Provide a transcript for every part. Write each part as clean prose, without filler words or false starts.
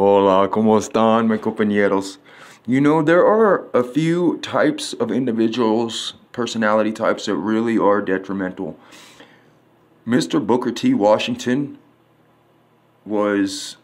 Hola, ¿cómo están, mis compañeros? You know, there are a few types of individuals, personality types, that really are detrimental. Mr. Booker T. Washington was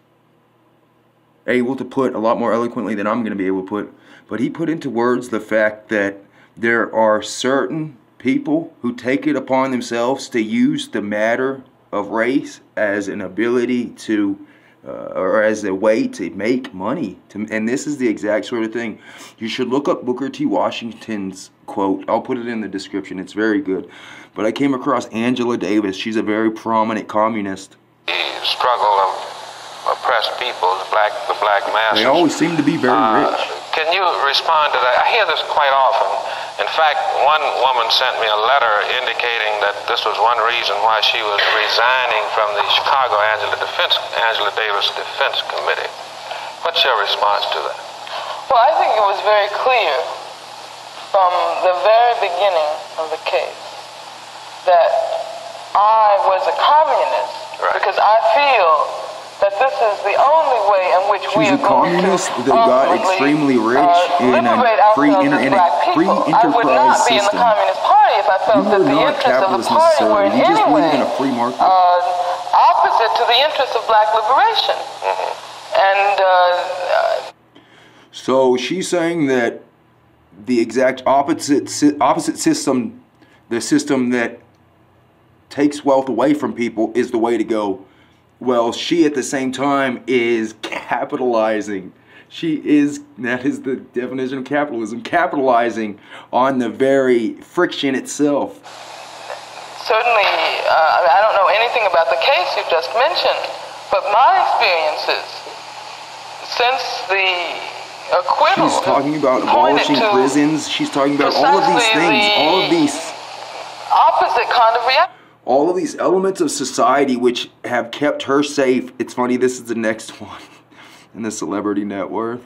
able to put a lot more eloquently than I'm going to be able to put, but he put into words the fact that there are certain people who take it upon themselves to use the matter of race as an ability to or as a way to make money. And this is the exact sort of thing. You should look up Booker T. Washington's quote. I'll put it in the description. It's very good. But I came across Angela Davis. She's a very prominent communist. The struggle of oppressed people, the black masses. They always seem to be very rich. Can you respond to that? I hear this quite often. In fact, one woman sent me a letter indicating that this was one reason why she was resigning from the Chicago Angela Davis Defense Committee. What's your response to that? Well, I think it was very clear from the very beginning of the case that I was a communist, right, because I feel that this is the only way in which we are going to that got extremely rich in a free I would not be in the Communist Party if I felt that the interests of the party were in any way opposite to the interests of black liberation. And so she's saying that the exact opposite system, the system that takes wealth away from people, is the way to go. Well, she at the same time is capitalizing. That is the definition of capitalism, capitalizing on the very friction itself. Certainly, I don't know anything about the case you just mentioned, but my experiences since the acquittal. She's talking about abolishing prisons. She's talking about all of these things, all of these opposite kind of reaction. All of these elements of society which have kept her safe. It's funny, this is the next one in the celebrity net worth.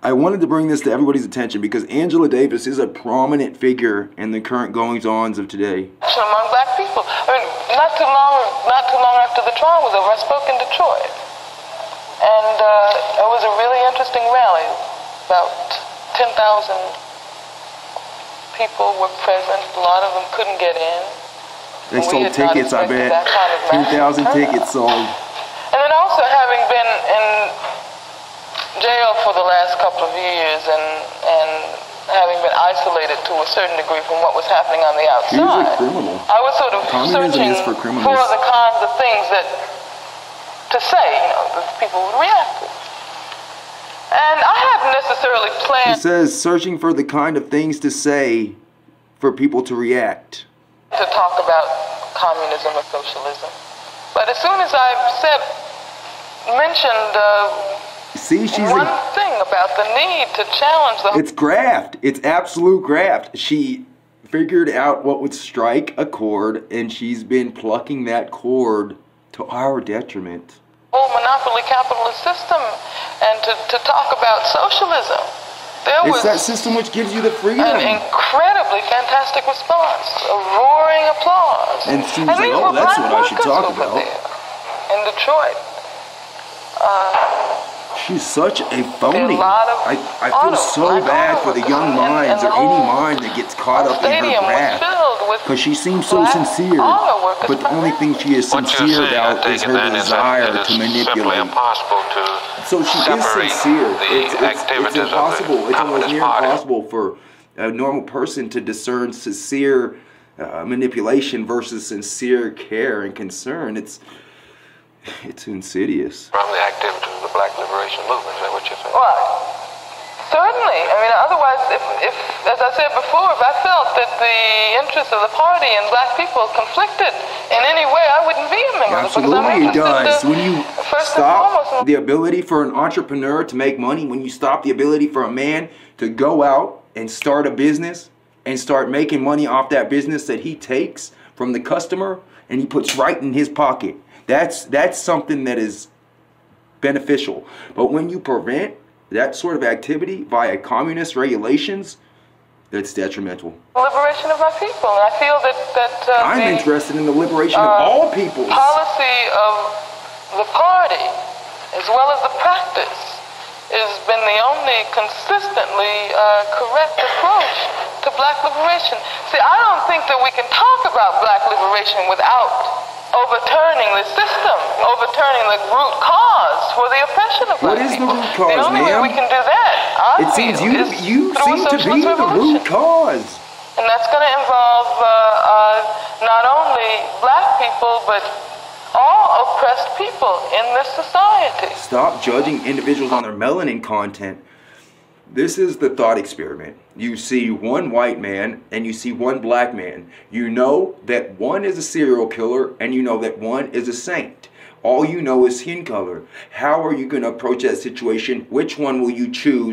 I wanted to bring this to everybody's attention because Angela Davis is a prominent figure in the current goings-ons of today. Among black people. I mean, not too long after the trial was over, I spoke in Detroit. And it was a really interesting rally. About 10,000 people were present. A lot of them couldn't get in. They sold tickets, I bet. 10,000 tickets sold. And then also having been in jail for the last couple of years and having been isolated to a certain degree from what was happening on the outside. She was a criminal. I was sort of searching for the kinds of things that to say, that people would react to. And I hadn't necessarily planned. He says searching for the kind of things to say for people to react. To talk about communism or socialism, but as soon as I mentioned one thing about the need to challenge the... It's graft. It's absolute graft. She figured out what would strike a chord, and she's been plucking that chord to our detriment. Whole monopoly capitalist system, and to talk about socialism. It's that system which gives you the freedom. An incredibly fantastic response, a roaring applause. And she's like, oh, that's what I should talk about. In Detroit. She's such a phony. I feel so bad for the young minds or any mind that gets caught up in her graft. Because she seems so sincere, but the only thing she is sincere about is her desire to manipulate. So she is sincere. It's impossible. It's almost near impossible for a normal person to discern sincere manipulation versus sincere care and concern. It's insidious. From the activities of the Black Liberation Movement, is that what you're saying? Well, certainly. I mean, otherwise, if as I said before, if I felt that the interests of the party and black people conflicted in any way, I wouldn't be a member. Absolutely, it does. When you stop the ability for an entrepreneur to make money, when you stop the ability for a man to go out and start a business and start making money off that business that he takes from the customer and he puts right in his pocket, that's something that is beneficial. But when you prevent that sort of activity via communist regulations, that's detrimental. Liberation of my people, and I feel that I'm interested in the liberation of all people. Policy of the party as well as the practice, has been the only consistently correct approach to black liberation. See, I don't think that we can talk about black liberation without overturning the system, overturning the root cause for the oppression of black people. What is the root cause, The only way we can do that, It seems you seem to be the root cause. And that's going to involve not only black people, but all oppressed people in this society. Stop judging individuals on their melanin content. This is the thought experiment. You see one white man and you see one black man. You know that one is a serial killer and you know that one is a saint. All you know is skin color. How are you going to approach that situation? Which one will you choose?